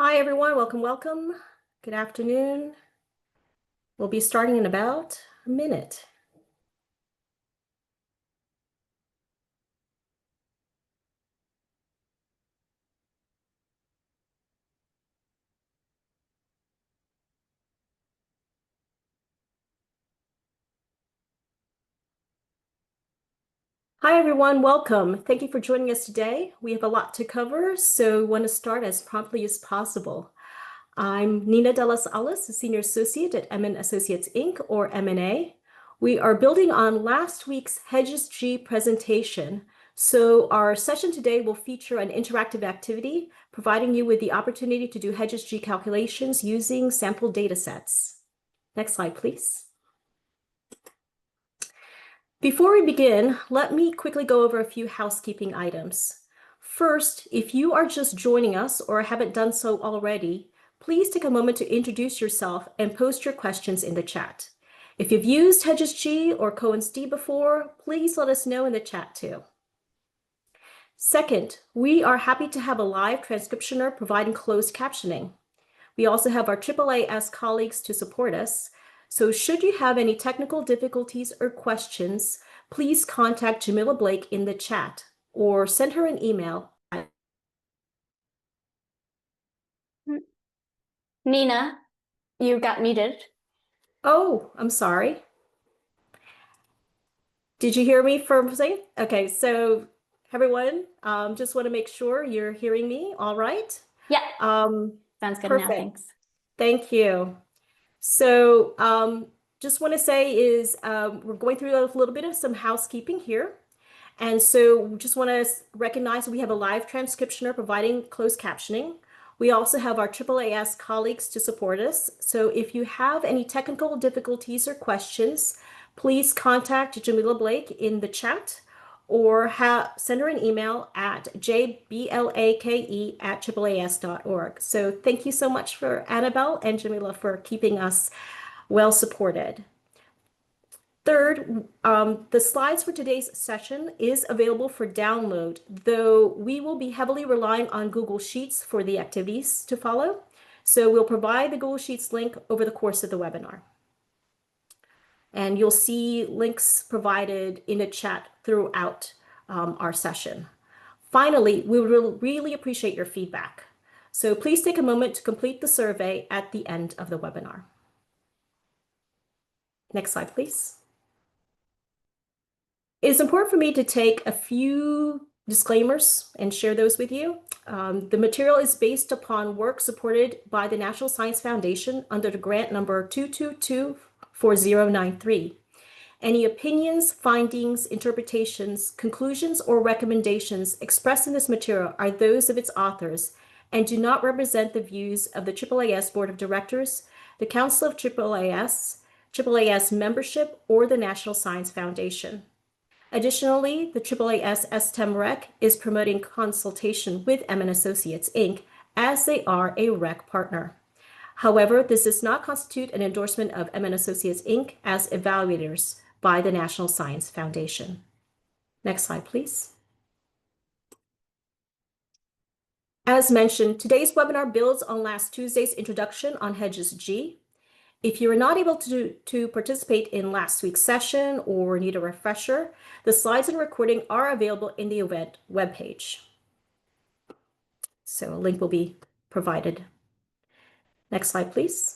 Hi, everyone. Welcome, welcome. Good afternoon. We'll be starting in about a minute. Hi, everyone. Welcome. Thank you for joining us today. We have a lot to cover, so we want to start as promptly as possible. I'm Nina Delas Alas, a Senior Associate at MN Associates, Inc., or M&A. We are building on last week's Hedges G presentation. So our session today will feature an interactive activity, providing you with the opportunity to do Hedges G calculations using sample data sets. Next slide, please. Before we begin, let me quickly go over a few housekeeping items. First, if you are just joining us or haven't done so already, please take a moment to introduce yourself and post your questions in the chat. If you've used Hedges G or Cohen's D before, please let us know in the chat too. Second, we are happy to have a live transcriptioner providing closed captioning. We also have our AAAS colleagues to support us. So should you have any technical difficulties or questions, please contact Jamila Blake in the chat or send her an email. Nina, you got muted. Oh, I'm sorry. Did you hear me for saying? Okay, so everyone, just want to make sure you're hearing me all right. Yeah, Sounds good perfect. now, thanks. Thank you. So just want to say is we're going through a little bit of some housekeeping here. And so just want to recognize we have a live transcriptioner providing closed captioning. We also have our AAAS colleagues to support us. So if you have any technical difficulties or questions, please contact Jamila Blake in the chat or send her an email at jblake@AAAS.org. So thank you so much for Annabelle and Jamila for keeping us well supported. Third, the slides for today's session is available for download, though we will be heavily relying on Google Sheets for the activities to follow. So we'll provide the Google Sheets link over the course of the webinar. And you'll see links provided in the chat throughout our session. Finally, we will really appreciate your feedback. So please take a moment to complete the survey at the end of the webinar. Next slide, please. It is important for me to take a few disclaimers and share those with you. The material is based upon work supported by the National Science Foundation under the grant number 2224093. Any opinions, findings, interpretations, conclusions, or recommendations expressed in this material are those of its authors and do not represent the views of the AAAS Board of Directors, the Council of AAAS, AAAS membership, or the National Science Foundation. Additionally, the AAAS S STEM Rec is promoting consultation with MN Associates, Inc., as they are a REC partner. However, this does not constitute an endorsement of MN Associates, Inc. as evaluators by the National Science Foundation. Next slide, please. As mentioned, today's webinar builds on last Tuesday's introduction on Hedges G. If you are not able to participate in last week's session or need a refresher, the slides and recording are available in the event webpage. So a link will be provided. Next slide, please.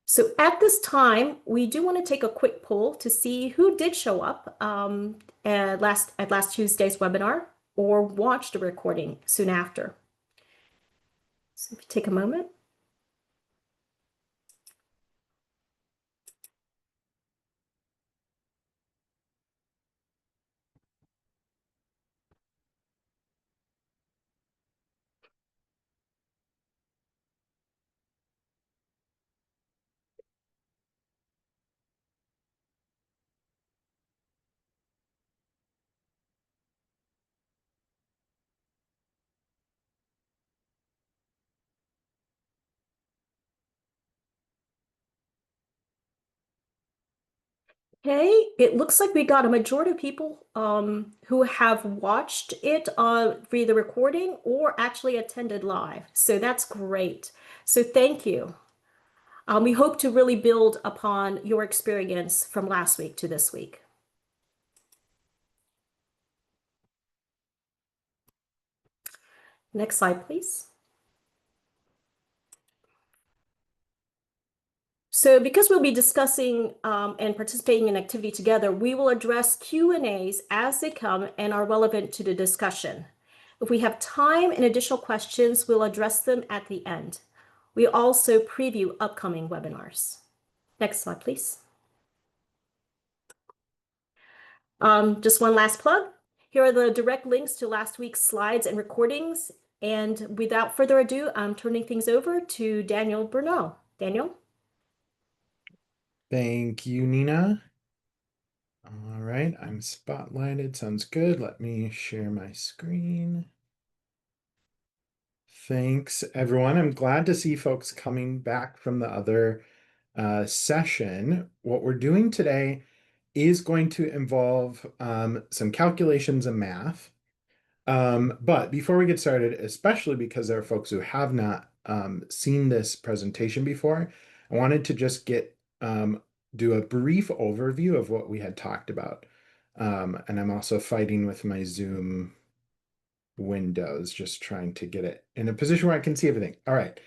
So at this time, we do want to take a quick poll to see who did show up at last Tuesday's webinar or watched the recording soon after. So if you take a moment. Okay, it looks like we got a majority of people who have watched it via the recording or actually attended live. So that's great. So thank you. We hope to really build upon your experience from last week to this week. Next slide, please. So because we'll be discussing and participating in activity together, we will address Q&As as they come and are relevant to the discussion. If we have time and additional questions, we'll address them at the end. We also preview upcoming webinars. Next slide, please. Just one last plug. Here are the direct links to last week's slides and recordings. And without further ado, I'm turning things over to Daniel Bernal. Daniel? Thank you, Nina. All right, I'm spotlighted. Sounds good. Let me share my screen. Thanks, everyone. I'm glad to see folks coming back from the other session. What we're doing today is going to involve some calculations and math. But before we get started, especially because there are folks who have not seen this presentation before, I wanted to just do a brief overview of what we had talked about. And I'm also fighting with my Zoom windows, just trying to get it in a position where I can see everything. All right.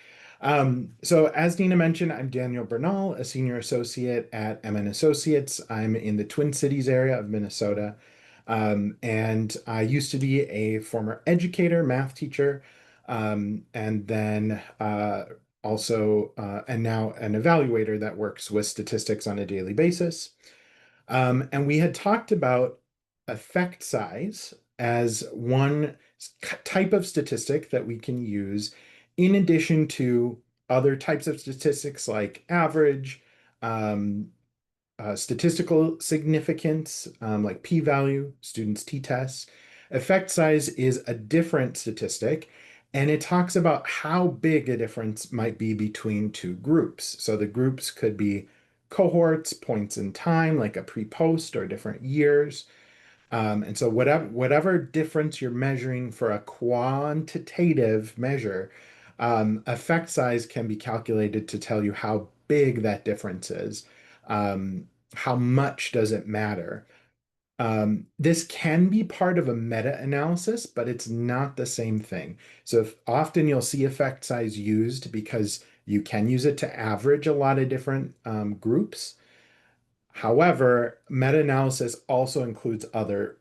So as Nina mentioned, I'm Daniel Bernal, a senior associate at MN Associates. I'm in the Twin Cities area of Minnesota. And I used to be a former educator, math teacher, and then and now an evaluator that works with statistics on a daily basis. And we had talked about effect size as one type of statistic that we can use in addition to other types of statistics like average, statistical significance, like p-value, students' t-tests. Effect size is a different statistic, and it talks about how big a difference might be between two groups. So the groups could be cohorts, points in time, like a pre-post or different years. And so whatever difference you're measuring for a quantitative measure, effect size can be calculated to tell you how big that difference is. How much does it matter? This can be part of a meta-analysis, but it's not the same thing. So often you'll see effect size used because you can use it to average a lot of different groups. However, meta-analysis also includes other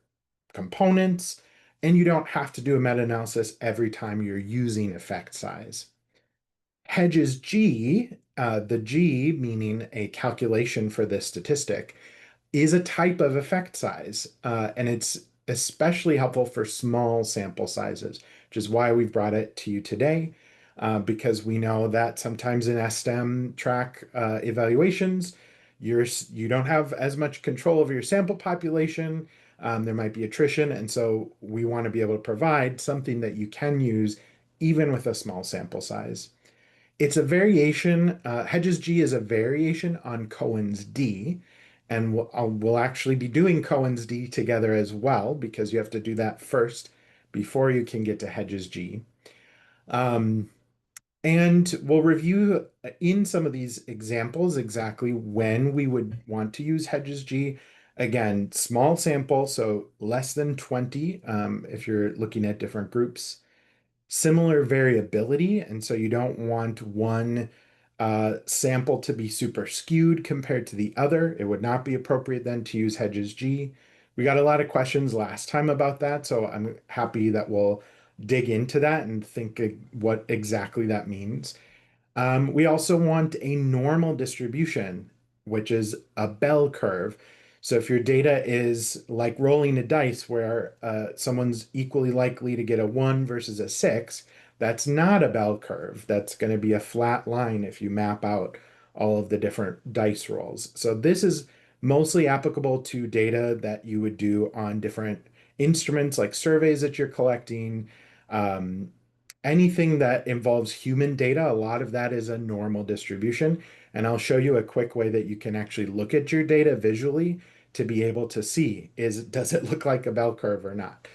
components, and you don't have to do a meta-analysis every time you're using effect size. Hedges G, the G meaning a calculation for this statistic, is a type of effect size, and it's especially helpful for small sample sizes, which is why we've brought it to you today, because we know that sometimes in STEM track evaluations, you don't have as much control over your sample population. There might be attrition, and so we want to be able to provide something that you can use even with a small sample size. It's a variation, Hedges G is a variation on Cohen's D, and we'll actually be doing Cohen's D together as well, because you have to do that first before you can get to Hedges G. And we'll review in some of these examples exactly when we would want to use Hedges G. Again, small sample, so less than 20 if you're looking at different groups. Similar variability, and so you don't want one sample to be super skewed compared to the other. It would not be appropriate then to use Hedges G. We got a lot of questions last time about that, so I'm happy that we'll dig into that and think what exactly that means. We also want a normal distribution, which is a bell curve. So if your data is like rolling a dice where someone's equally likely to get a 1 versus a 6, that's not a bell curve. That's going to be a flat line if you map out all of the different dice rolls. So this is mostly applicable to data that you would do on different instruments like surveys that you're collecting. Anything that involves human data, a lot of that is a normal distribution. And I'll show you a quick way that you can actually look at your data visually to be able to see, does it look like a bell curve or not?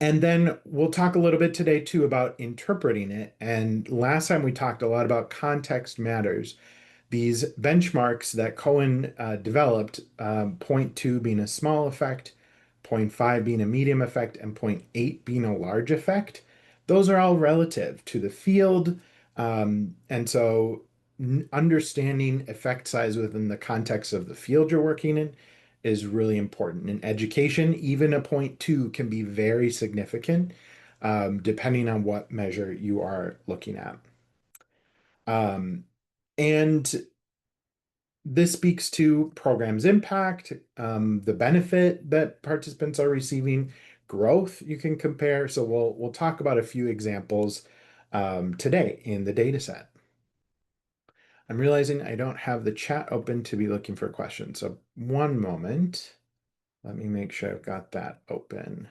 And then we'll talk a little bit today too about interpreting it. And last time we talked a lot about context matters. These benchmarks that Cohen developed, 0.2 being a small effect, 0.5 being a medium effect, and 0.8 being a large effect, those are all relative to the field. And so understanding effect size within the context of the field you're working in is really important. In education, even a 0.2 can be very significant, depending on what measure you are looking at. And this speaks to program's impact, the benefit that participants are receiving, growth you can compare. So we'll talk about a few examples today in the data set. I'm realizing I don't have the chat open to be looking for questions. So one moment. Let me make sure I've got that open.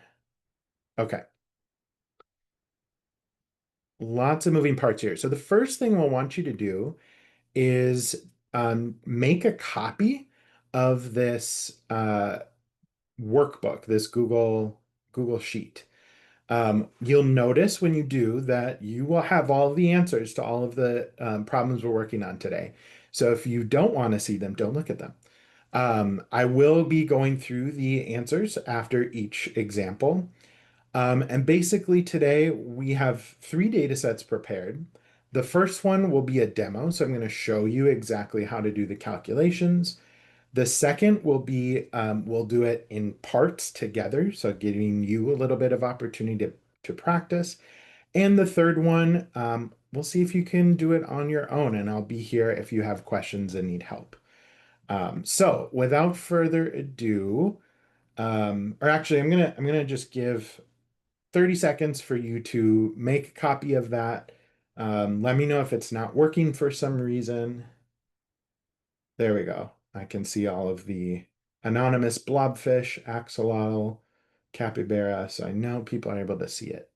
Okay. Lots of moving parts here. So the first thing we'll want you to do is make a copy of this workbook, this Google Sheet. You'll notice when you do that you will have all the answers to all of the problems we're working on today. So if you don't want to see them, don't look at them. I will be going through the answers after each example. And basically today we have 3 data sets prepared. The first one will be a demo, so I'm going to show you exactly how to do the calculations. The second will be, we'll do it in parts together, so giving you a little bit of opportunity to practice. And the third one, we'll see if you can do it on your own, and I'll be here if you have questions and need help. So without further ado, or actually I'm gonna just give 30 seconds for you to make a copy of that. Let me know if it's not working for some reason. There we go. I can see all of the anonymous blobfish, axolotl, capybara, so I know people are able to see it.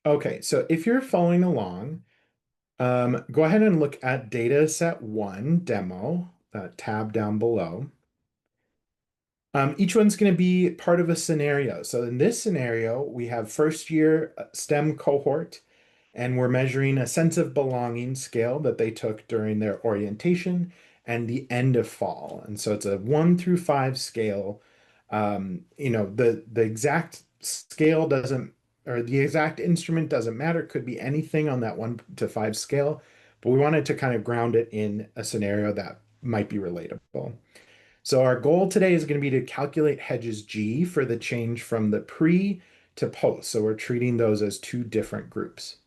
Okay, so if you're following along, go ahead and look at data set 1 demo, that tab down below. Each one's going to be part of a scenario. So in this scenario, we have first year STEM cohort, and we're measuring a sense of belonging scale that they took during their orientation and the end of fall. And so it's a 1 through 5 scale. The exact scale doesn't, or the exact instrument doesn't matter. It could be anything on that 1 to 5 scale, but we wanted to kind of ground it in a scenario that might be relatable. So our goal today is going to be to calculate Hedges G for the change from the pre to post. So we're treating those as 2 different groups.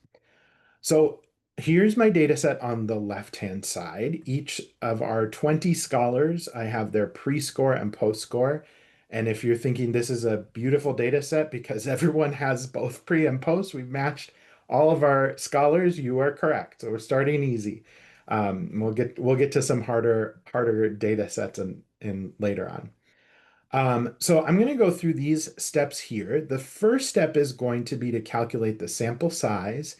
So here's my data set on the left-hand side. Each of our 20 scholars, I have their pre-score and post-score. And if you're thinking this is a beautiful data set because everyone has both pre and post, we've matched all of our scholars, you are correct. So we're starting easy. We'll get to some harder data sets in later on. So I'm going to go through these steps here. The first step is going to be to calculate the sample size,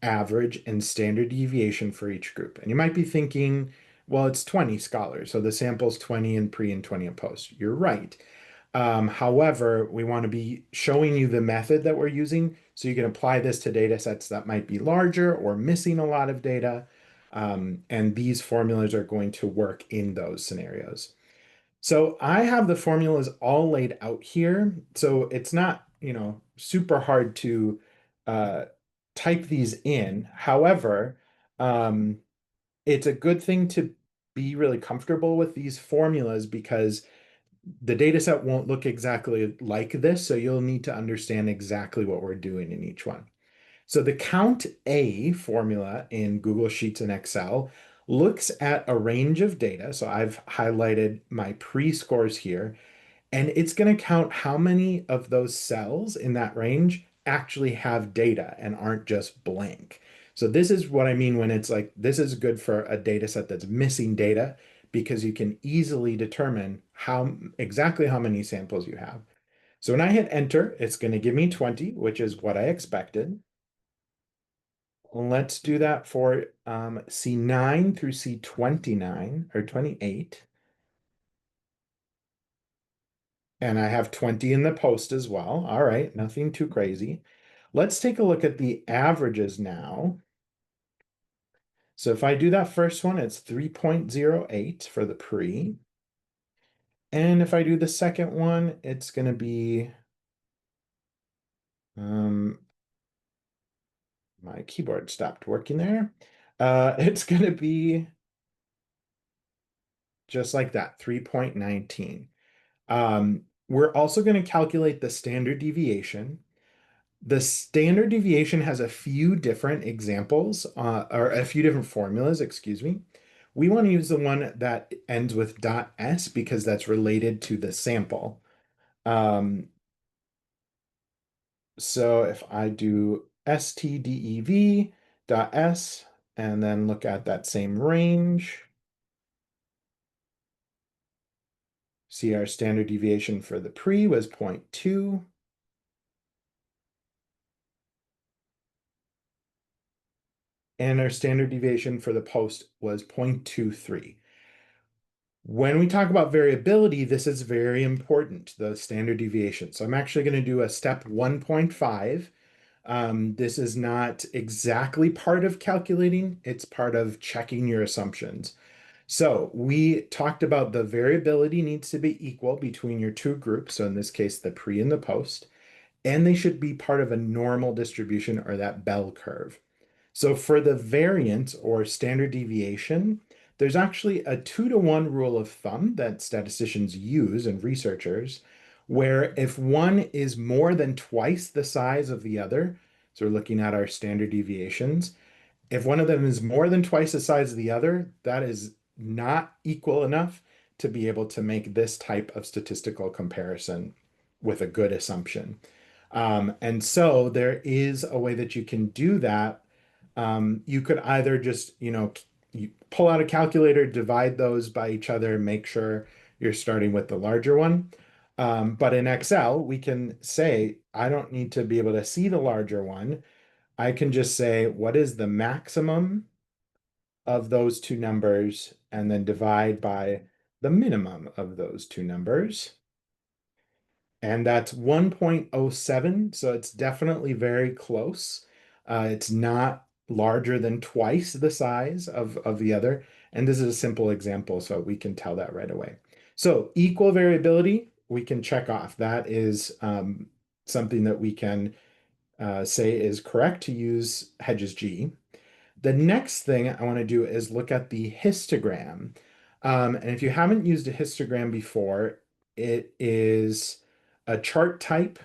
average, and standard deviation for each group. And you might be thinking, well, it's 20 scholars, so the sample's 20 in pre and 20 in post. You're right. However, we want to be showing you the method that we're using so you can apply this to data sets that might be larger or missing a lot of data. And these formulas are going to work in those scenarios. So I have the formulas all laid out here. So it's not, super hard to type these in. However, it's a good thing to be really comfortable with these formulas because the data set won't look exactly like this. So you'll need to understand exactly what we're doing in each one. So the count A formula in Google Sheets and Excel looks at a range of data. So I've highlighted my pre-scores here, and it's going to count how many of those cells in that range actually have data and aren't just blank. So this is what I mean when it's like, this is good for a data set that's missing data because you can easily determine exactly how many samples you have. So when I hit enter, it's going to give me 20, which is what I expected. let's do that for C9 through C29 or 28. And I have 20 in the post as well. All right, nothing too crazy. Let's take a look at the averages now. So if I do that first one, it's 3.08 for the pre. And if I do the second one, it's going to be, my keyboard stopped working there. It's going to be just like that, 3.19. We're also going to calculate the standard deviation. The standard deviation has a few different examples, or a few different formulas, excuse me. We want to use the one that ends with .s because that's related to the sample. So if I do stdev.s and then look at that same range, see our standard deviation for the pre was 0.2. And our standard deviation for the post was 0.23. When we talk about variability, this is very important, the standard deviation. So I'm actually going to do a step 1.5. This is not exactly part of calculating, it's part of checking your assumptions. So we talked about the variability needs to be equal between your two groups. So in this case, the pre and the post, and they should be part of a normal distribution or that bell curve. So for the variance or standard deviation, there's actually a 2-to-1 rule of thumb that statisticians use and researchers, where if one is more than twice the size of the other, so we're looking at our standard deviations, if one of them is more than twice the size of the other, that is not equal enough to be able to make this type of statistical comparison with a good assumption. And so there is a way that you can do that. You could either just, you pull out a calculator, divide those by each other, make sure you're starting with the larger one. But in Excel, we can say, I don't need to be able to see the larger one. I can just say, what is the maximum of those two numbers, and then divide by the minimum of those two numbers. And that's 1.07, so it's definitely very close. It's not larger than twice the size of the other. And this is a simple example, so we can tell that right away. So equal variability, we can check off. That is something that we can say is correct to use Hedges G. The next thing I want to do is look at the histogram. And if you haven't used a histogram before, it is a chart type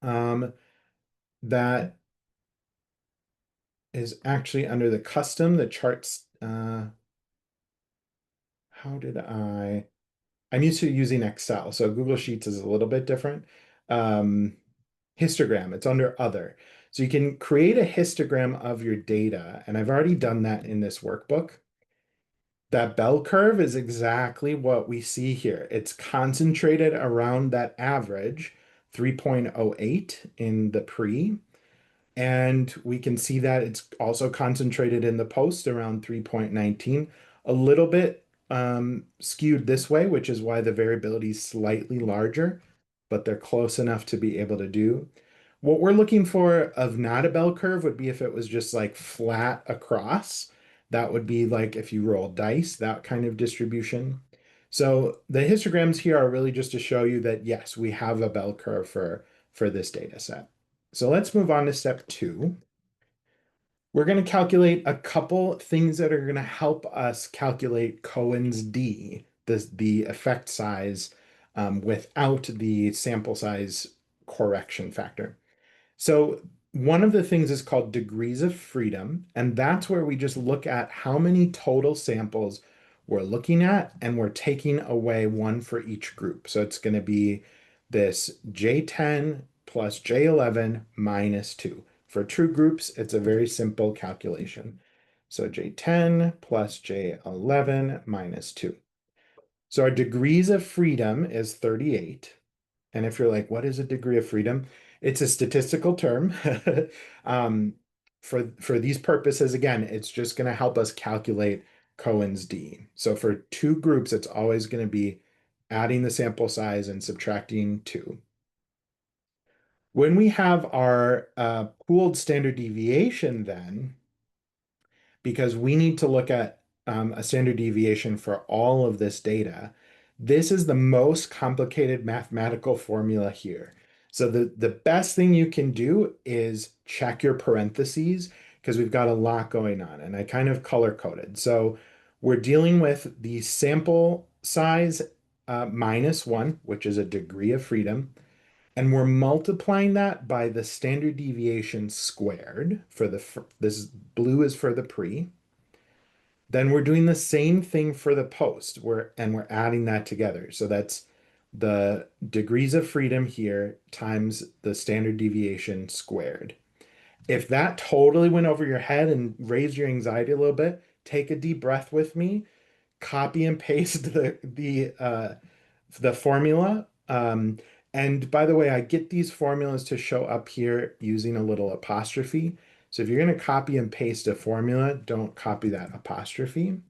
that is actually under the custom, the charts. How did I'm used to using Excel, so Google Sheets is a little bit different. Histogram, it's under other. So you can create a histogram of your data, and I've already done that in this workbook. That bell curve is exactly what we see here. It's concentrated around that average, 3.08 in the pre. And we can see that it's also concentrated in the post around 3.19, a little bit skewed this way, which is why the variability is slightly larger, but they're close enough to be able to do. What we're looking for of not a bell curve would be if it was just like flat across. That would be like if you roll dice, that kind of distribution. So the histograms here are really just to show you that yes, we have a bell curve for this data set. So let's move on to step 2. We're going to calculate a couple things that are going to help us calculate Cohen's d, the effect size, without the sample size correction factor. So one of the things is called degrees of freedom, and that's where we just look at how many total samples we're looking at, and we're taking away one for each group. So it's going to be this J10 plus J11 minus 2. For true groups, it's a very simple calculation. So J10 plus J11 minus 2. So our degrees of freedom is 38. And if you're like, what is a degree of freedom? It's a statistical term for these purposes, again, it's just going to help us calculate Cohen's d. So for two groups, it's always going to be adding the sample size and subtracting 2. When we have our pooled standard deviation then, because we need to look at a standard deviation for all of this data, this is the most complicated mathematical formula here. So the best thing you can do is check your parentheses because we've got a lot going on, and I kind of color coded. So we're dealing with the sample size -1, which is a degree of freedom, and we're multiplying that by the standard deviation squared for this blue is for the pre. Then we're doing the same thing for the post, and we're adding that together. So that's the degrees of freedom here times the standard deviation squared. If that totally went over your head and raised your anxiety a little bit, take a deep breath with me, copy and paste the formula. And by the way, I get these formulas to show up here using a little apostrophe. So if you're going to copy and paste a formula, don't copy that apostrophe.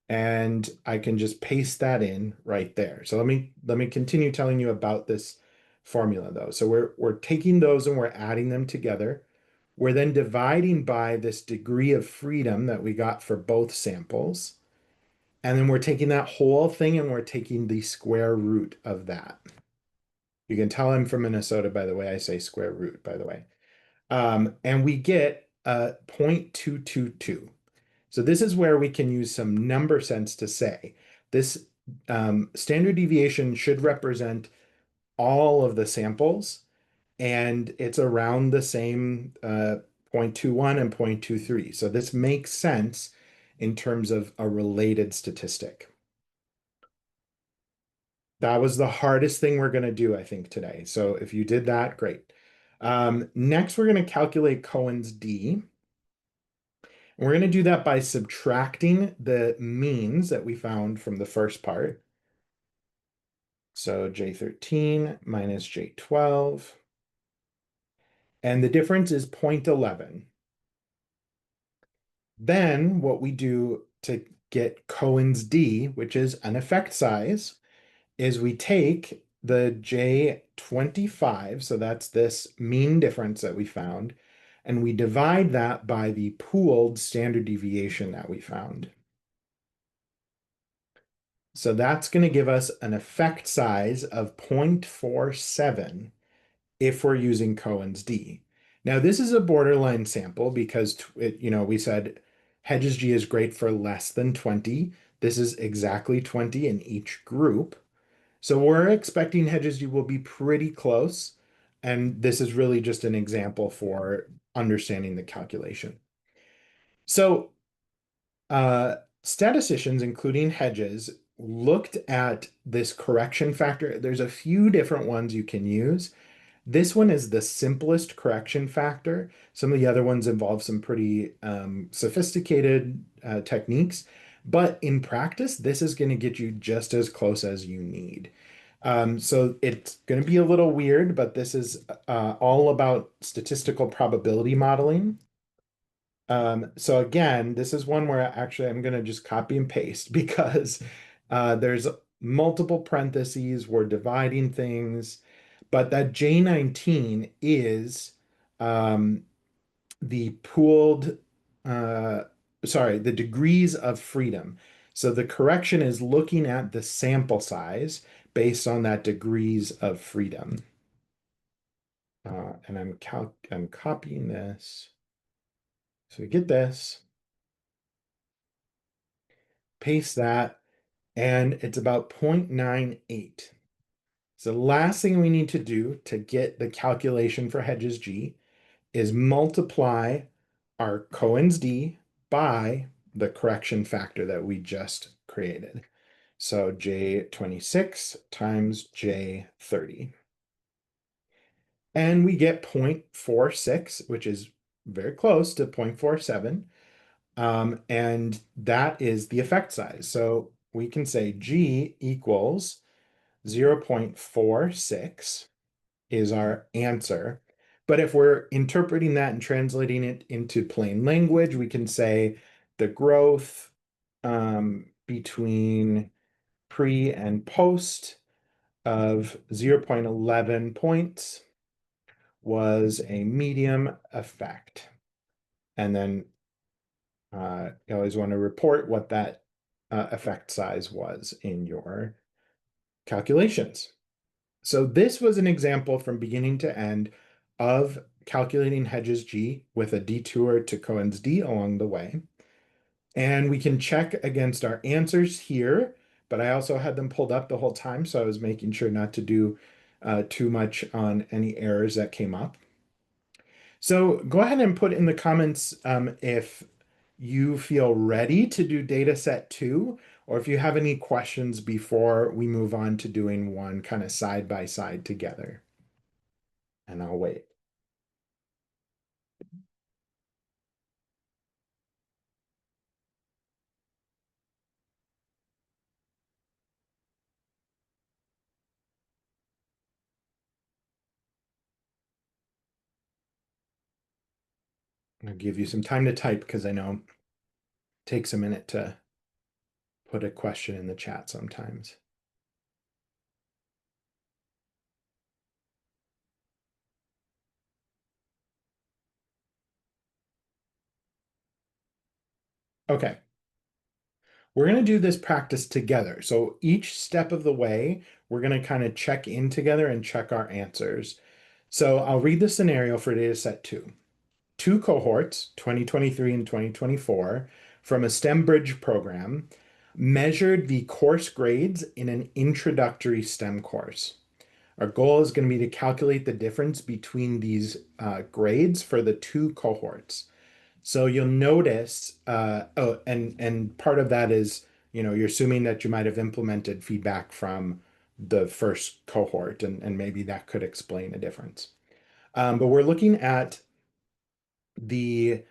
And I can just paste that in right there. So let me continue telling you about this formula though. So we're taking those and we're adding them together. We're then dividing by this degree of freedom that we got for both samples. And then we're taking that whole thing and we're taking the square root of that. You can tell I'm from Minnesota by the way I say square root, by the way. And we get 0.222. So this is where we can use some number sense to say this standard deviation should represent all of the samples, and it's around the same 0.21 and 0.23. So this makes sense in terms of a related statistic. That was the hardest thing we're going to do, I think, today. So if you did that, great. Next, we're going to calculate Cohen's d. And we're going to do that by subtracting the means that we found from the first part. So J13 minus J12. And the difference is 0.11. Then what we do to get Cohen's d, which is an effect size, is we take the J25, so that's this mean difference that we found, and we divide that by the pooled standard deviation that we found. So that's going to give us an effect size of 0.47 if we're using Cohen's d. Now, this is a borderline sample because we said Hedges G is great for less than 20. This is exactly 20 in each group. So we're expecting Hedges G will be pretty close. And this is really just an example for understanding the calculation. So statisticians, including Hedges, looked at this correction factor. There's a few different ones you can use. This one is the simplest correction factor. Some of the other ones involve some pretty sophisticated techniques, but in practice, this is going to get you just as close as you need. So it's going to be a little weird, but this is all about statistical probability modeling. So again, this is one where actually I'm going to just copy and paste because there's multiple parentheses, we're dividing things, but that J19 is the pooled, the degrees of freedom. So the correction is looking at the sample size based on that degrees of freedom. And I'm copying this. So we get this, paste that, and it's about 0.98. So the last thing we need to do to get the calculation for Hedges G is multiply our Cohen's d by the correction factor that we just created. So J26 times J30. And we get 0.46, which is very close to 0.47. And that is the effect size. So we can say G equals 0.46 is our answer But if we're interpreting that and translating it into plain language, we can say the growth between pre and post of 0.11 points was a medium effect. And then you always want to report what that effect size was in your calculations. So this was an example from beginning to end of calculating Hedges G with a detour to Cohen's D along the way. And we can check against our answers here, but I also had them pulled up the whole time, so I was making sure not to do too much on any errors that came up. So go ahead and put in the comments if you feel ready to do data set 2, or if you have any questions before we move on to doing one kind of side by side together. And I'll wait. I'll give you some time to type because I know it takes a minute to put a question in the chat sometimes. Okay. We're going to do this practice together. So each step of the way, we're going to kind of check in together and check our answers. So I'll read the scenario for data set 2. Two cohorts, 2023 and 2024, from a STEM Bridge program, measured the course grades in an introductory STEM course. Our goal is going to be to calculate the difference between these grades for the two cohorts. So you'll notice, and part of that is, you're assuming that you might have implemented feedback from the first cohort, and maybe that could explain a difference. But we're looking at the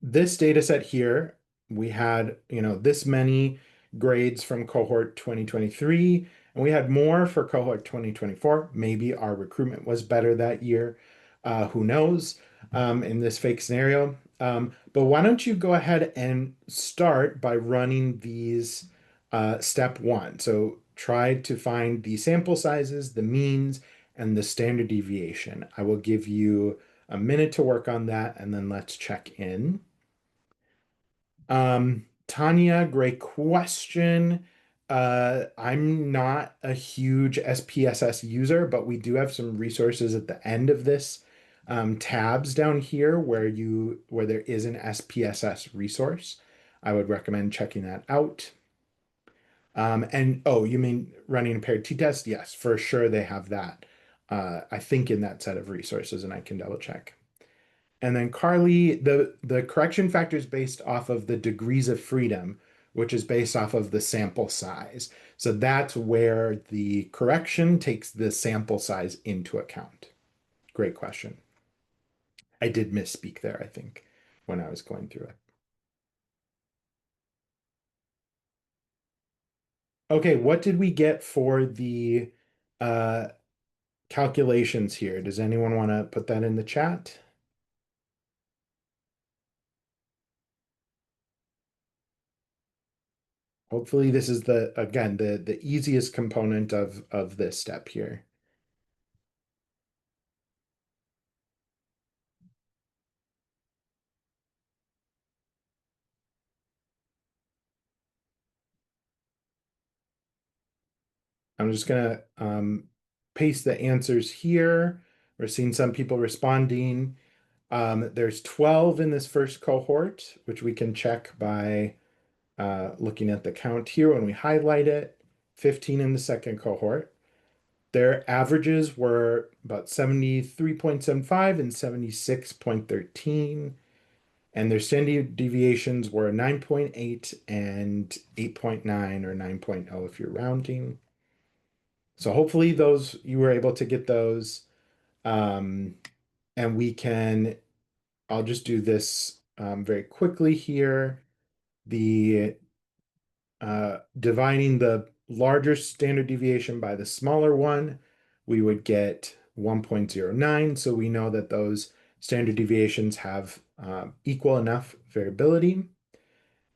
this data set here. We had, this many grades from cohort 2023, and we had more for cohort 2024. Maybe our recruitment was better that year. Who knows? In this fake scenario. But why don't you go ahead and start by running these step 1. So try to find the sample sizes, the means, and the standard deviation. I will give you a minute to work on that, and then let's check in. Tanya, great question. I'm not a huge SPSS user, but we do have some resources at the end of this tabs down here where there is an SPSS resource. I would recommend checking that out. And oh, you mean running a paired t-test? Yes, for sure they have that. I think in that set of resources, and I can double check. And then Carly, the correction factor is based off of the degrees of freedom, which is based off of the sample size. So that's where the correction takes the sample size into account. Great question. I did misspeak there, I think, when I was going through it. Okay, what did we get for the calculations here? Does anyone want to put that in the chat? Hopefully this is again the easiest component of this step here. I'm just gonna paste the answers here. We're seeing some people responding. There's 12 in this first cohort, which we can check by looking at the count here when we highlight it. 15 in the second cohort. Their averages were about 73.75 and 76.13. And their standard deviations were 9.8 and 8.9 or 9.0 if you're rounding. So hopefully you were able to get those. And I'll just do this very quickly here. The dividing the larger standard deviation by the smaller one, we would get 1.09. So we know that those standard deviations have equal enough variability.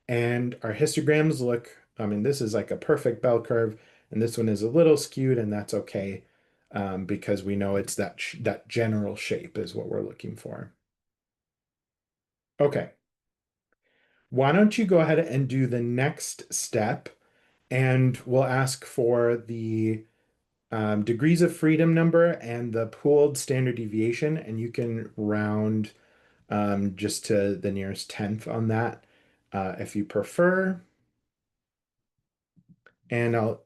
And our histograms look, I mean, this is like a perfect bell curve, and this one is a little skewed, and that's okay because we know it's that general shape is what we're looking for. Okay. Why don't you go ahead and do the next step, and we'll ask for the degrees of freedom number and the pooled standard deviation, and you can round just to the nearest tenth on that if you prefer. And I'll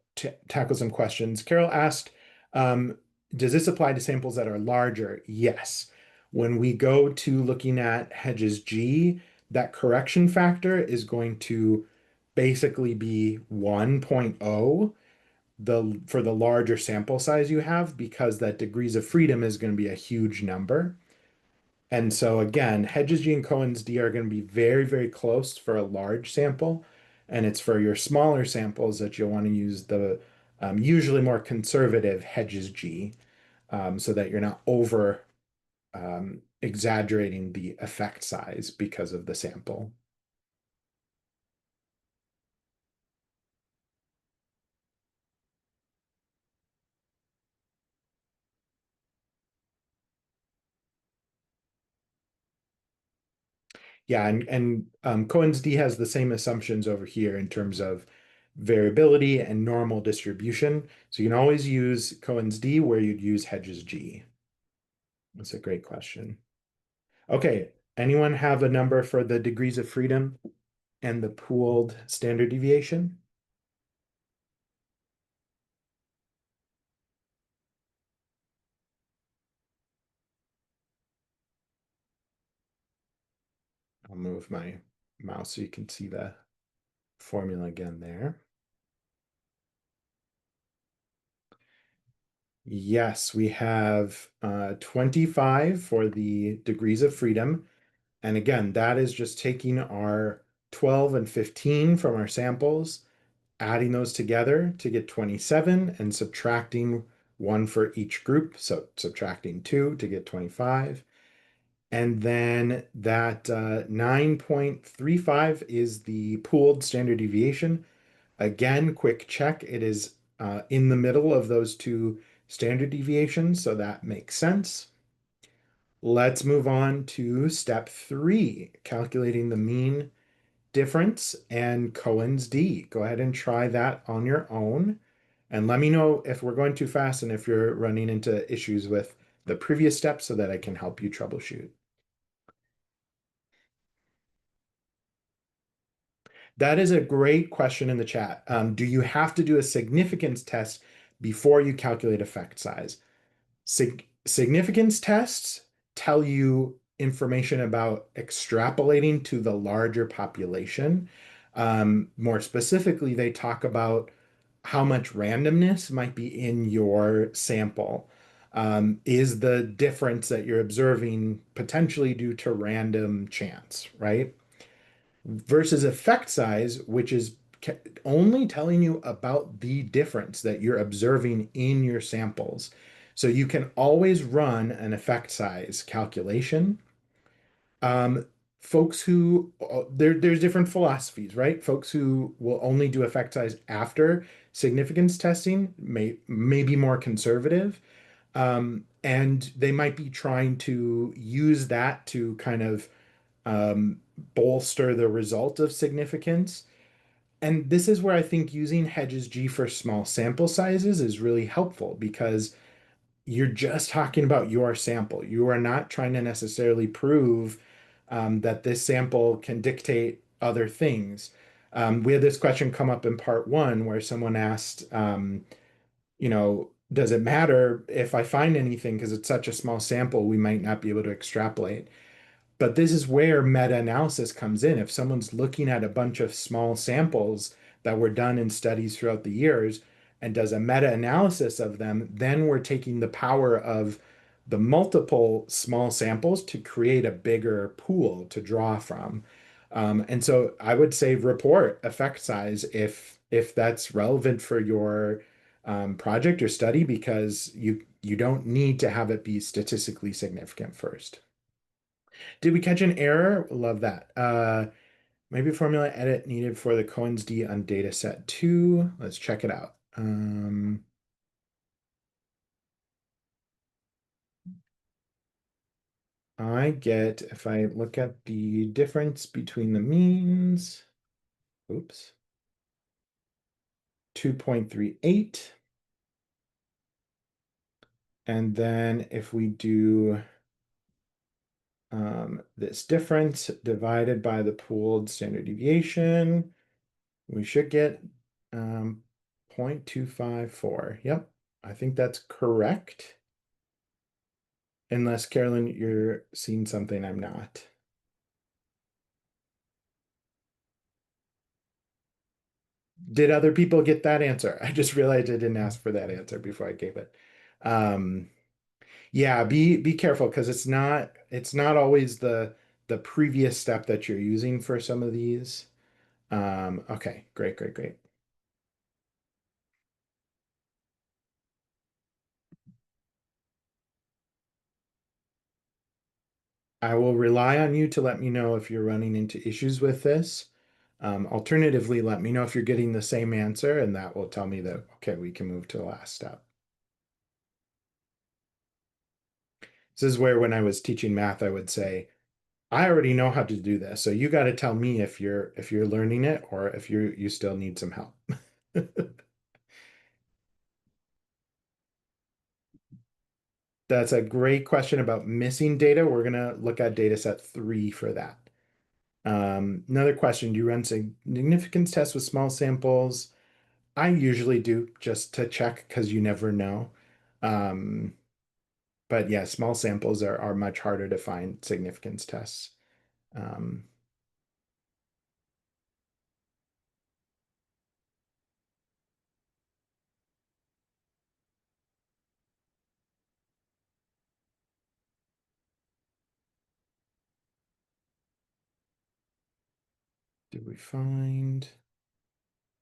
tackle some questions. Carol asked, does this apply to samples that are larger? Yes. When we go to looking at Hedges G, that correction factor is going to basically be 1.0 for the larger sample size you have, because that degrees of freedom is going to be a huge number. And so again, Hedges G and Cohen's D are going to be very, very close for a large sample. And it's for your smaller samples that you'll want to use the usually more conservative Hedges G so that you're not over exaggerating the effect size because of the sample. Yeah, and Cohen's D has the same assumptions over here in terms of variability and normal distribution. So you can always use Cohen's D where you'd use Hedges G. That's a great question. Okay, anyone have a number for the degrees of freedom and the pooled standard deviation? I'll move my mouse so you can see the formula again there. Yes, we have 25 for the degrees of freedom. And again, that is just taking our 12 and 15 from our samples, adding those together to get 27 and subtracting one for each group. So subtracting 2 to get 25. And then that 9.35 is the pooled standard deviation. Again, quick check, it is in the middle of those two standard deviations, so that makes sense. Let's move on to step 3, calculating the mean difference and Cohen's D. Go ahead and try that on your own. And let me know if we're going too fast and if you're running into issues with the previous steps so that I can help you troubleshoot. That is a great question in the chat. Do you have to do a significance test before you calculate effect size? Significance tests tell you information about extrapolating to the larger population. More specifically, they talk about how much randomness might be in your sample. Is the difference that you're observing potentially due to random chance, right? Versus effect size, which is only telling you about the difference that you're observing in your samples. So you can always run an effect size calculation. Folks who there's different philosophies, right? Folks who will only do effect size after significance testing may be more conservative. And they might be trying to use that to kind of bolster the result of significance. And this is where I think using Hedges G for small sample sizes is really helpful because you're just talking about your sample. You are not trying to necessarily prove that this sample can dictate other things. We had this question come up in part 1 where someone asked, does it matter if I find anything because it's such a small sample, we might not be able to extrapolate. But this is where meta-analysis comes in. If someone's looking at a bunch of small samples that were done in studies throughout the years and does a meta-analysis of them, then we're taking the power of the multiple small samples to create a bigger pool to draw from. And so I would say report effect size if that's relevant for your project or study because you don't need to have it be statistically significant first. Did we catch an error? Love that. Maybe formula edit needed for the Cohen's d on data set 2. Let's check it out. I get, if I look at the difference between the means, oops, 2.38. And then if we do this difference divided by the pooled standard deviation, we should get 0.254. Yep, I think that's correct. Unless, Carolyn, you're seeing something I'm not. Did other people get that answer? I just realized I didn't ask for that answer before I gave it. Yeah, be careful because it's not always the previous step that you're using for some of these. Okay, great, great, great. I will rely on you to let me know if you're running into issues with this. Alternatively, let me know if you're getting the same answer, and that will tell me that, okay, we can move to the last step. This is where when I was teaching math, I would say, I already know how to do this, so you got to tell me if you're learning it or if you still need some help. That's a great question about missing data. We're gonna look at data set 3 for that. Another question, do you run significance tests with small samples? I usually do just to check because you never know. Um, but yeah, small samples are much harder to find significance tests. Um, did we find?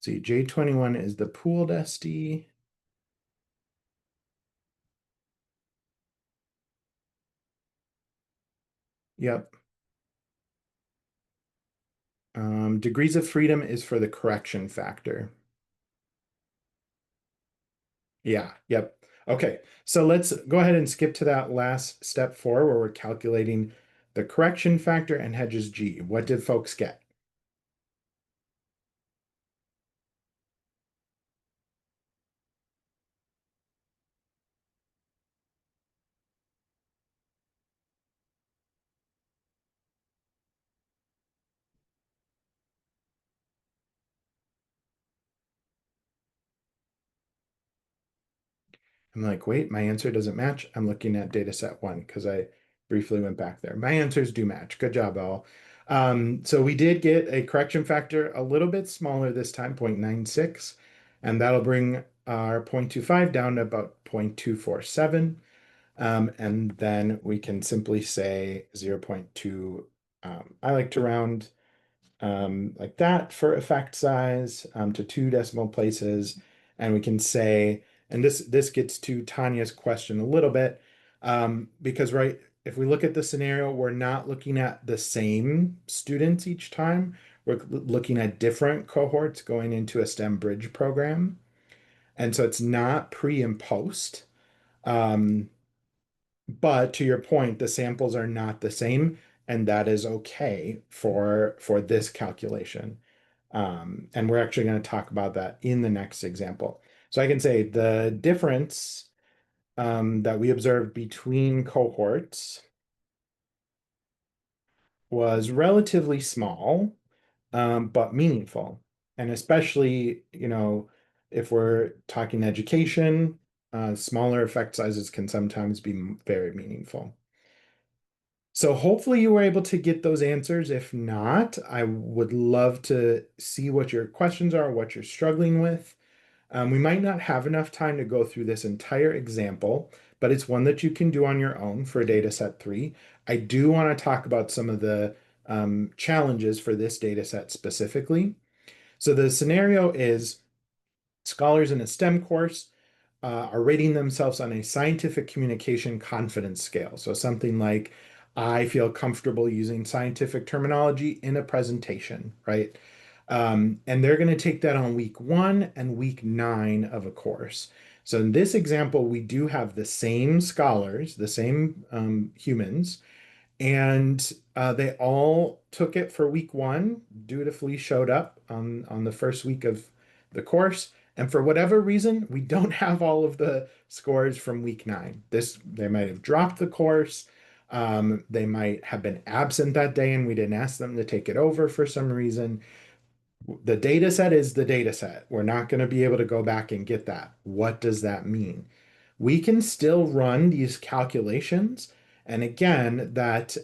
See, J21 is the pooled SD. Yep. Degrees of freedom is for the correction factor. Yeah, yep. Okay, so let's go ahead and skip to that last step 4 where we're calculating the correction factor and Hedges G. What did folks get? I'm like, wait, my answer doesn't match. I'm looking at data set 1 because I briefly went back there. My answers do match. Good job, all. So we did get a correction factor a little bit smaller this time, 0.96, and that'll bring our 0.25 down to about 0.247. And then we can simply say 0.2. I like to round like that for effect size to 2 decimal places. And we can say, and this gets to Tanya's question a little bit, because right, if we look at the scenario, we're not looking at the same students each time. We're looking at different cohorts going into a STEM bridge program. And so it's not pre and post. Um, but to your point, the samples are not the same, and that is okay for this calculation. And we're actually going to talk about that in the next example. So I can say the difference that we observed between cohorts was relatively small, but meaningful. And especially, if we're talking education, smaller effect sizes can sometimes be very meaningful. So hopefully you were able to get those answers. If not, I would love to see what your questions are, what you're struggling with. We might not have enough time to go through this entire example, but it's one that you can do on your own for data set 3. I do want to talk about some of the challenges for this data set specifically. So the scenario is Scholars in a STEM course are rating themselves on a scientific communication confidence scale. So something like, I feel comfortable using scientific terminology in a presentation, right? And they're going to take that on week 1 and week 9 of a course. So in this example, we do have the same scholars, the same humans, and they all took it for week 1, dutifully showed up on the first week of the course. And for whatever reason, we don't have all of the scores from week 9. They might have dropped the course. They might have been absent that day and we didn't ask them to take it over for some reason. The data set is the data set. We're not going to be able to go back and get that. What does that mean? We can still run these calculations. And again, that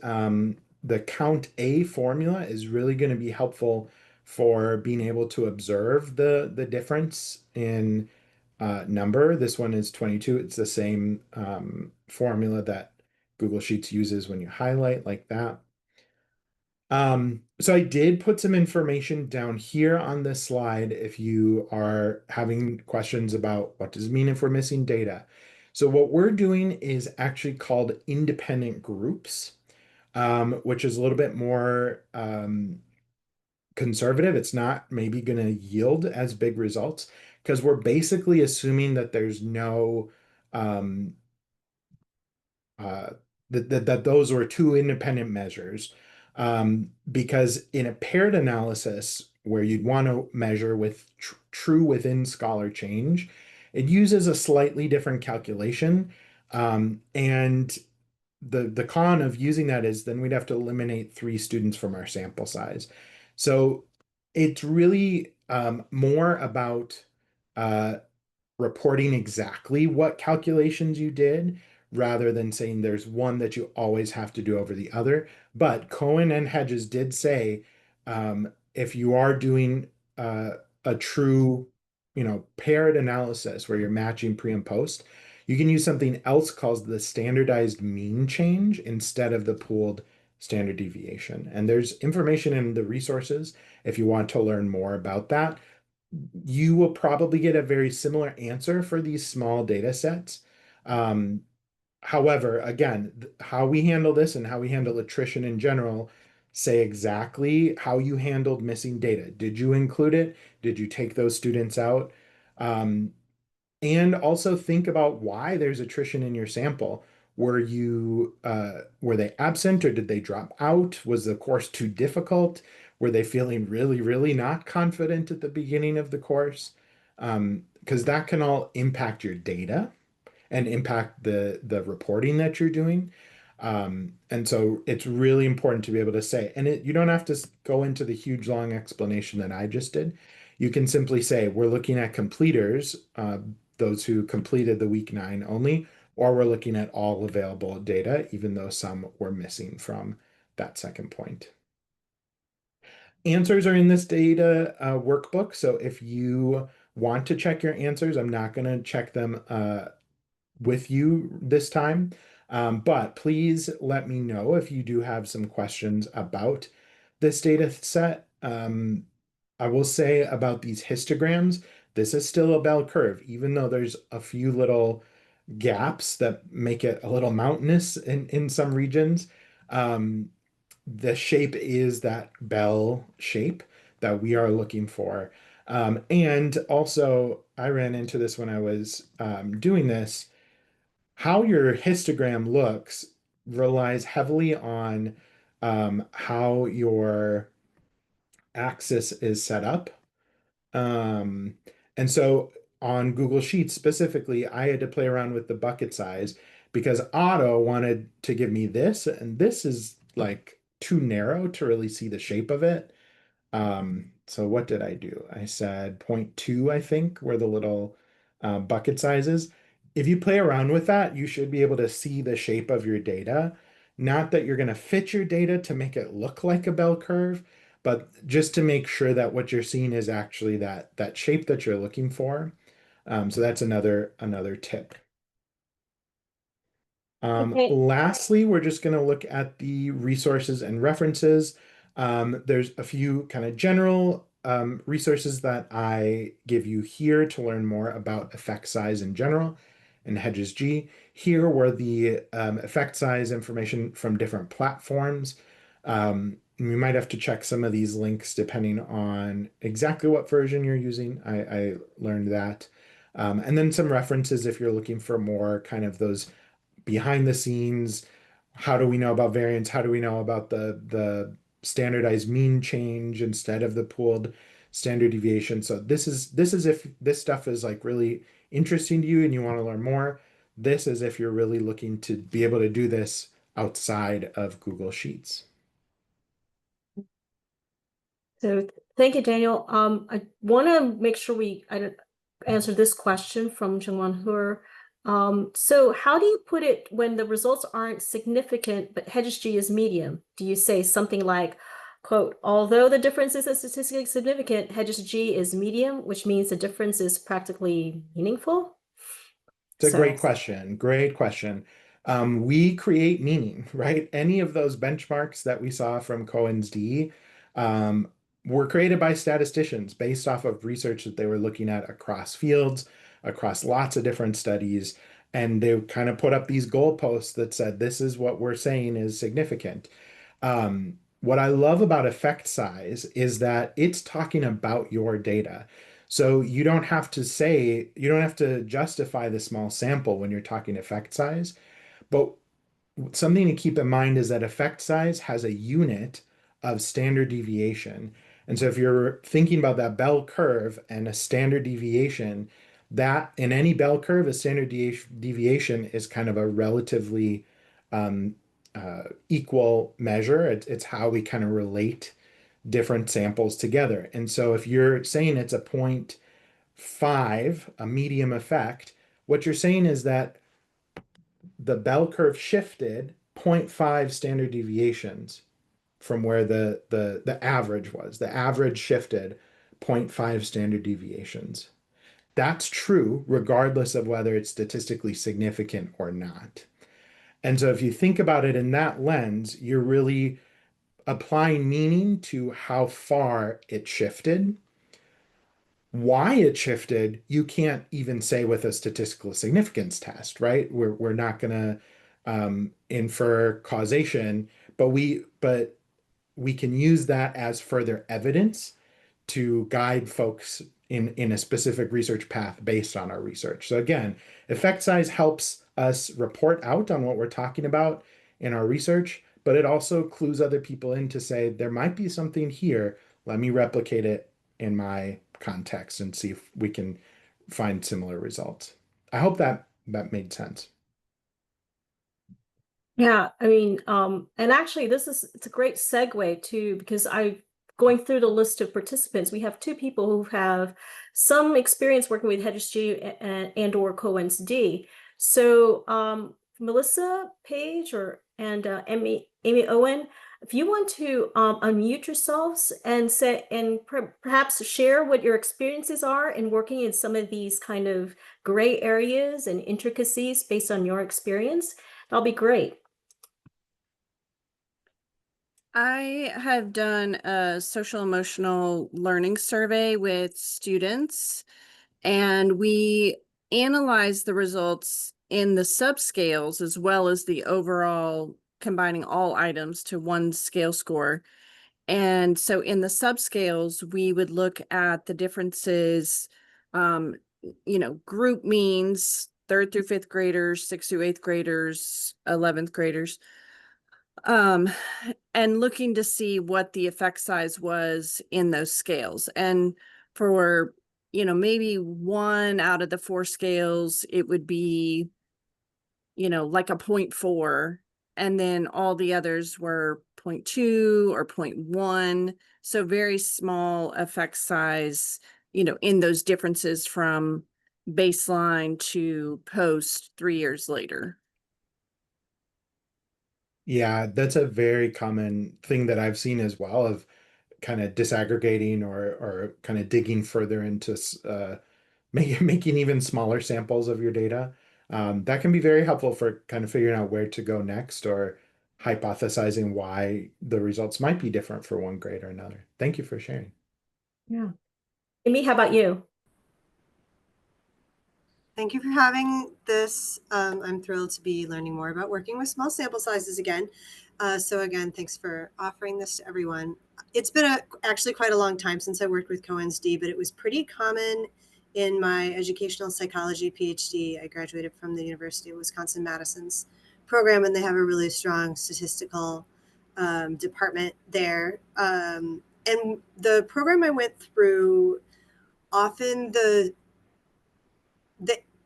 the count A formula is really going to be helpful for being able to observe the difference in number. This one is 22. It's the same formula that Google Sheets uses when you highlight like that. So I did put some information down here on this slide if you are having questions about what does it mean if we're missing data. So what we're doing is actually called independent groups, which is a little bit more conservative. It's not maybe going to yield as big results because we're basically assuming that there's no um, uh, that those were two independent measures. Because in a paired analysis where you'd want to measure with true within scholar change, it uses a slightly different calculation. And the con of using that is then we'd have to eliminate 3 students from our sample size. So it's really more about uh, reporting exactly what calculations you did rather than saying there's one that you always have to do over the other. But Cohen and Hedges did say if you are doing a true, paired analysis where you're matching pre and post, you can use something else called the standardized mean change instead of the pooled standard deviation. And there's information in the resources if you want to learn more about that. You will probably get a very similar answer for these small data sets. Um, However, again, how we handle this and how we handle attrition in general say exactly how you handled missing data. Did you include it? Did you take those students out? Um, and also think about why there's attrition in your sample. Were they absent or did they drop out? Was the course too difficult? Were they feeling really, really not confident at the beginning of the course? Because that can all impact your data and impact the reporting that you're doing. And so it's really important to be able to say, and you don't have to go into the huge long explanation that I just did. You can simply say, we're looking at completers, those who completed the week 9 only, or we're looking at all available data, even though some were missing from that second point. Answers are in this data workbook. So if you want to check your answers, I'm not going to check them with you this time. But please let me know if you do have some questions about this data set. I will say about these histograms, this is still a bell curve, even though there's a few little gaps that make it a little mountainous in some regions. The shape is that bell shape that we are looking for. And also, I ran into this when I was doing this. How your histogram looks relies heavily on how your axis is set up. Um, and so on Google Sheets specifically, I had to play around with the bucket size because Otto wanted to give me this, and this is like too narrow to really see the shape of it. So what did I do? I said 0.2, I think, were the little bucket sizes. If you play around with that, you should be able to see the shape of your data. Not that you're going to fit your data to make it look like a bell curve, but just to make sure that what you're seeing is actually that shape that you're looking for. So that's another tip. Okay. Lastly, we're just going to look at the resources and references. There's a few kind of general resources that I give you here to learn more about effect size in general and Hedges G. Here were the effect size information from different platforms. We might have to check some of these links depending on exactly what version you're using. I learned that. And then some references if you're looking for more kind of those behind the scenes. How do we know about variance? How do we know about the standardized mean change instead of the pooled standard deviation? So this is if this stuff is like really interesting to you and you want to learn more. This is if you're really looking to be able to do this outside of Google Sheets. So thank you, Daniel. I want to make sure I answer this question from Jungwon Hur. So how do you put it when the results aren't significant, but Hedges G is medium? Do you say something like, quote, although the difference isn't statistically significant, Hedges G is medium, which means the difference is practically meaningful? It's a So great question. Great question. We create meaning, right? Any of those benchmarks that we saw from Cohen's D were created by statisticians based off of research that they were looking at across fields, across lots of different studies. And they kind of put up these goalposts that said, this is what we're saying is significant. What I love about effect size is that it's talking about your data. So you don't have to say, you don't have to justify the small sample when you're talking effect size. But something to keep in mind is that effect size has a unit of standard deviation. And so if you're thinking about that bell curve and a standard deviation, that in any bell curve, a standard deviation is kind of a relatively um, equal measure. It's how we kind of relate different samples together. And so if you're saying it's a 0.5, a medium effect, what you're saying is that the bell curve shifted 0.5 standard deviations from where the average was. The average shifted 0.5 standard deviations. That's true regardless of whether it's statistically significant or not. And so if you think about it in that lens, you're really applying meaning to how far it shifted. Why it shifted, you can't even say with a statistical significance test, right? We're not going to infer causation, but we can use that as further evidence to guide folks in a specific research path based on our research. So again, effect size helps us report out on what we're talking about in our research, but it also clues other people in to say, there might be something here. Let me replicate it in my context and see if we can find similar results. I hope that made sense. yeah, I mean, and actually it's a great segue too, because going through the list of participants, we have two people who have some experience working with Hedges G and or Cohen's D. So Melissa Page and Amy Owen, if you want to unmute yourselves and say and perhaps share what your experiences are in working in some of these kind of gray areas and intricacies based on your experience, that'll be great. I have done a social emotional learning survey with students, and we analyzed the results in the subscales as well as the overall combining all items to one scale score. And so in the subscales, we would look at the differences, group means, third through fifth graders, sixth through eighth graders, 11th graders, um, and looking to see what the effect size was in those scales. And for, maybe one out of the four scales, it would be, like a 0.4, and then all the others were 0.2 or 0.1. So very small effect size, in those differences from baseline to post 3 years later. Yeah, that's a very common thing that I've seen as well of kind of disaggregating or kind of digging further into making even smaller samples of your data. That can be very helpful for kind of figuring out where to go next or hypothesizing why the results might be different for one grade or another. Thank you for sharing. Yeah. Amy, how about you? Thank you for having this. I'm thrilled to be learning more about working with small sample sizes again. So again, thanks for offering this to everyone. It's been actually quite a long time since I worked with CoNSD, but it was pretty common in my educational psychology PhD. I graduated from the University of Wisconsin-Madison's program, and they have a really strong statistical department there. And the program I went through, often the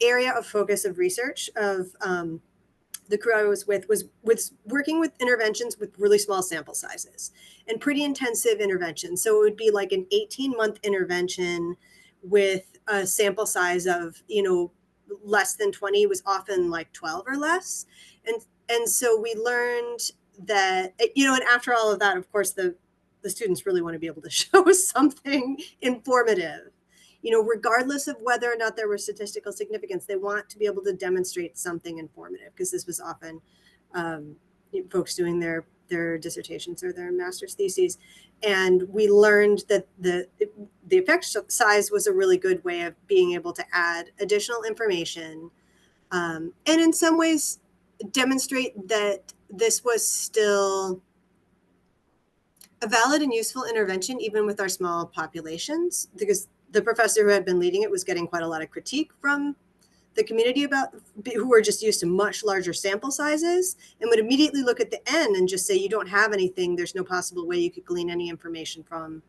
area of focus of research of the crew I was with was working with interventions with really small sample sizes and pretty intensive interventions. So it would be like an 18-month intervention with a sample size of, less than 20, was often like 12 or less. And so we learned that, and after all of that, of course, the students really want to be able to show something informative. Regardless of whether or not there was statistical significance, they want to be able to demonstrate something informative, because this was often folks doing their dissertations or their master's theses. And we learned that the effect size was a really good way of being able to add additional information, and in some ways demonstrate that this was still a valid and useful intervention, even with our small populations, because the professor who had been leading it was getting quite a lot of critique from the community who were just used to much larger sample sizes, and would immediately look at the N and just say, you don't have anything. There's no possible way you could glean any information from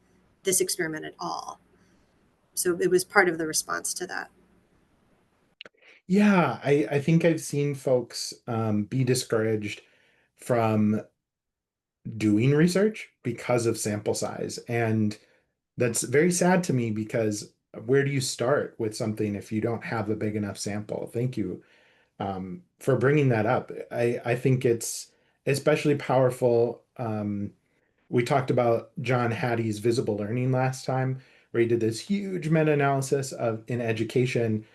this experiment at all. So it was part of the response to that. Yeah, I think I've seen folks be discouraged from doing research because of sample size. And that's very sad to me, because where do you start with something if you don't have a big enough sample? Thank you for bringing that up. I think it's especially powerful. We talked about John Hattie's visible learning last time, where he did this huge meta-analysis in education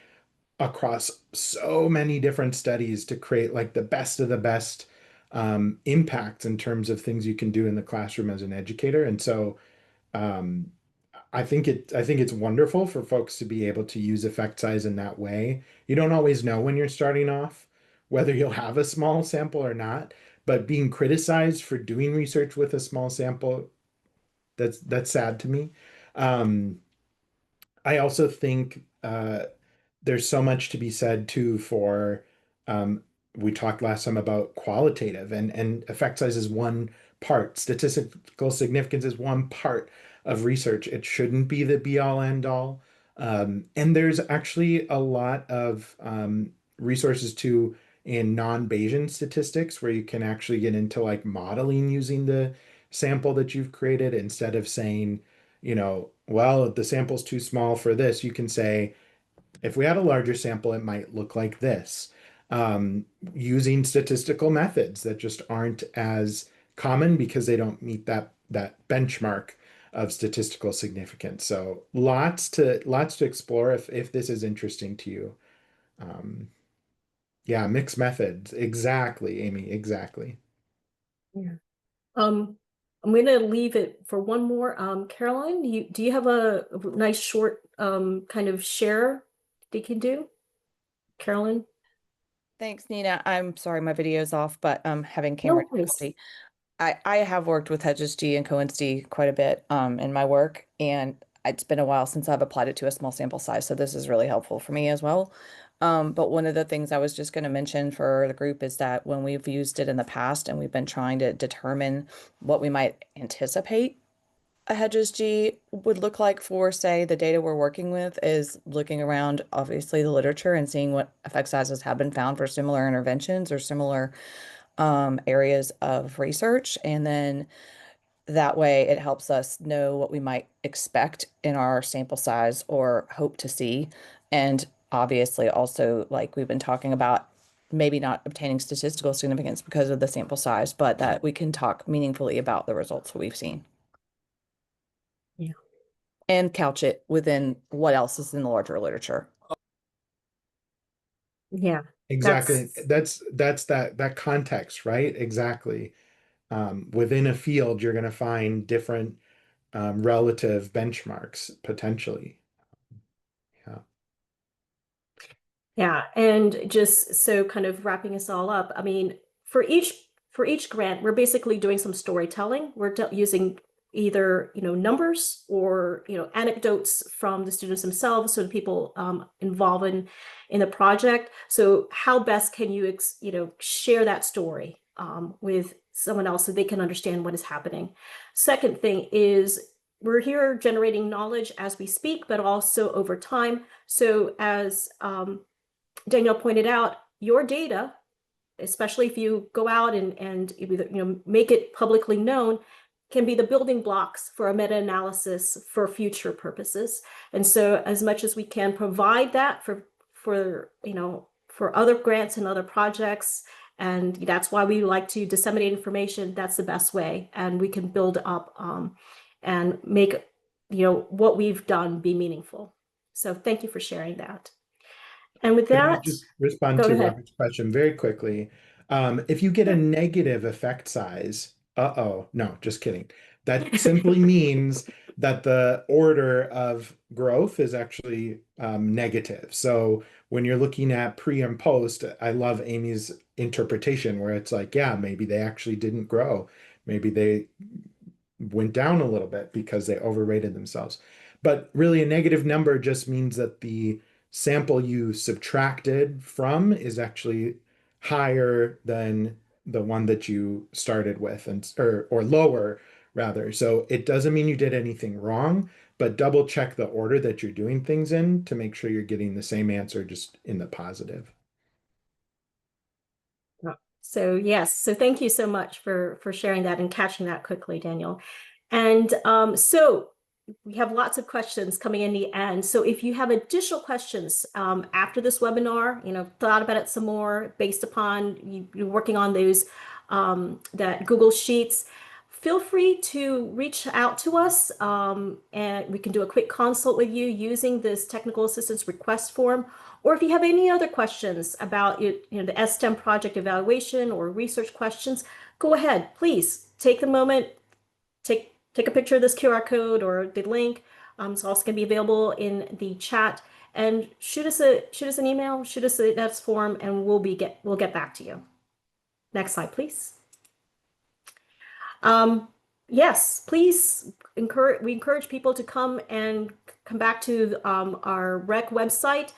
across so many different studies to create like the best of the best impacts in terms of things you can do in the classroom as an educator. And so um, I think it's wonderful for folks to be able to use effect size in that way. You don't always know when you're starting off whether you'll have a small sample or not, but being criticized for doing research with a small sample, that's sad to me. Um, I also think there's so much to be said too for um, we talked last time about qualitative, and effect size is one part. Statistical significance is one part of research. It shouldn't be the be all end all. And there's actually a lot of resources too in non-Bayesian statistics, where you can actually get into like modeling using the sample that you've created, instead of saying, well, the sample's too small for this. You can say, if we had a larger sample, it might look like this. Using statistical methods that just aren't as common because they don't meet that benchmark of statistical significance. So lots to explore if this is interesting to you. Yeah, mixed methods. Exactly, Amy, exactly. Yeah. I'm going to leave it for one more. Caroline, do you have a nice short kind of share they can do? Caroline? Thanks, Nina. I'm sorry my video's off, but having No camera worries. difficulty. I have worked with Hedges G and CoNSD quite a bit in my work, and it's been a while since I've applied it to a small sample size, so this is really helpful for me as well. But one of the things I was just going to mention for the group is that when we've used it in the past and we've been trying to determine what we might anticipate a Hedges G would look like for, say, the data we're working with, is looking around, obviously, the literature and seeing what effect sizes have been found for similar interventions or similar areas of research. And then that way it helps us know what we might expect in our sample size or hope to see. And obviously also, like we've been talking about, maybe not obtaining statistical significance because of the sample size, but that we can talk meaningfully about the results that we've seen. Yeah. And couch it within what else is in the larger literature. Yeah. Exactly. That's that context, right? Exactly. Within a field, you're going to find different relative benchmarks potentially. Yeah. Yeah, and just so kind of wrapping us all up, I mean, for each grant, we're basically doing some storytelling. We're using either, numbers or, anecdotes from the students themselves, so the people involved in the project. So how best can you, share that story with someone else so they can understand what is happening? Second thing is we're here generating knowledge as we speak, but also over time. So as Daniel pointed out, your data, especially if you go out and make it publicly known, can be the building blocks for a meta-analysis for future purposes. And so as much as we can provide that for other grants and other projects, and that's why we like to disseminate information, that's the best way. And we can build up and make what we've done be meaningful. So thank you for sharing that. And with Could I that, just respond go to ahead. Robert's question very quickly? If you get a negative effect size, no, just kidding. That simply means that the order of growth is actually negative. So when you're looking at pre and post, I love Amy's interpretation where it's like, yeah, maybe they actually didn't grow. Maybe they went down a little bit because they overrated themselves. But really, a negative number just means that the sample you subtracted from is actually higher than the one that you started with, and or lower rather. So it doesn't mean you did anything wrong, but double check the order that you're doing things in to make sure you're getting the same answer just in the positive. So yes, so thank you so much for sharing that and catching that quickly, Daniel. And so we have lots of questions coming in the end. So if you have additional questions after this webinar, thought about it some more based upon you working on those that Google Sheets, feel free to reach out to us and we can do a quick consult with you using this technical assistance request form. Or if you have any other questions about the STEM project evaluation or research questions, go ahead, please take the moment, take a picture of this QR code or the link. It's also going to be available in the chat, and shoot us an email, shoot us a NSF form, and we'll get back to you. Next slide, please. Yes, please we encourage people to come back to our REC website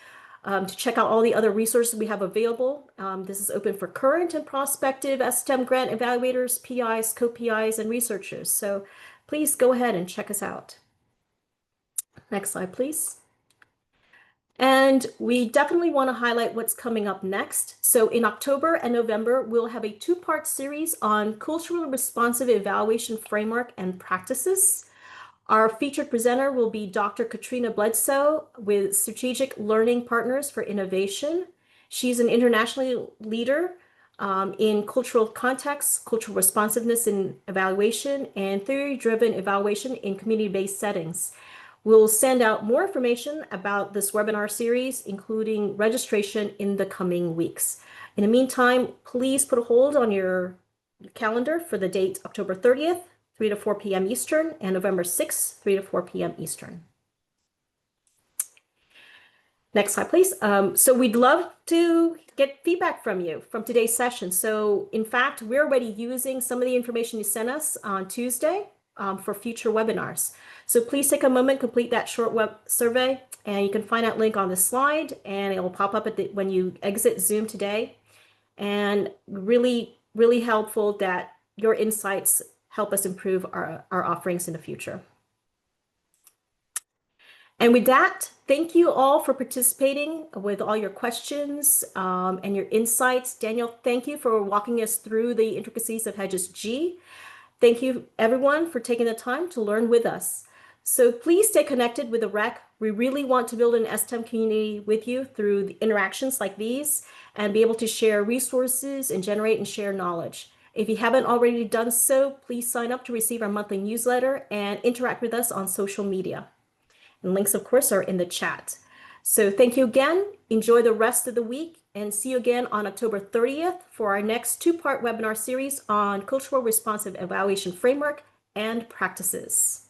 to check out all the other resources we have available. This is open for current and prospective STEM grant evaluators, PIs, co-PIs, and researchers. So please go ahead and check us out. Next slide, please. And we definitely want to highlight what's coming up next. So in October and November, we'll have a two-part series on culturally responsive evaluation framework and practices. Our featured presenter will be Dr. Katrina Bledsoe with Strategic Learning Partners for Innovation. She's an international leader in cultural context, cultural responsiveness in evaluation, and theory-driven evaluation in community-based settings. We'll send out more information about this webinar series, including registration in the coming weeks. In the meantime, please put a hold on your calendar for the date October 30th, 3 to 4 p.m. Eastern, and November 6th, 3 to 4 p.m. Eastern. Next slide, please. So we'd love to get feedback from you from today's session. So in fact, we're already using some of the information you sent us on Tuesday for future webinars. So please take a moment, complete that short web survey, and you can find that link on the slide, and it will pop up when you exit Zoom today. And really, really helpful that your insights help us improve our offerings in the future. And with that, thank you all for participating with all your questions and your insights. Daniel, thank you for walking us through the intricacies of Hedges G. Thank you, everyone, for taking the time to learn with us. So please stay connected with the REC. We really want to build an STEM community with you through the interactions like these and be able to share resources and generate and share knowledge. If you haven't already done so, please sign up to receive our monthly newsletter and interact with us on social media. And links, of course, are in the chat. So thank you again. Enjoy the rest of the week and see you again on October 30th for our next two-part webinar series on cultural responsive evaluation framework and practices.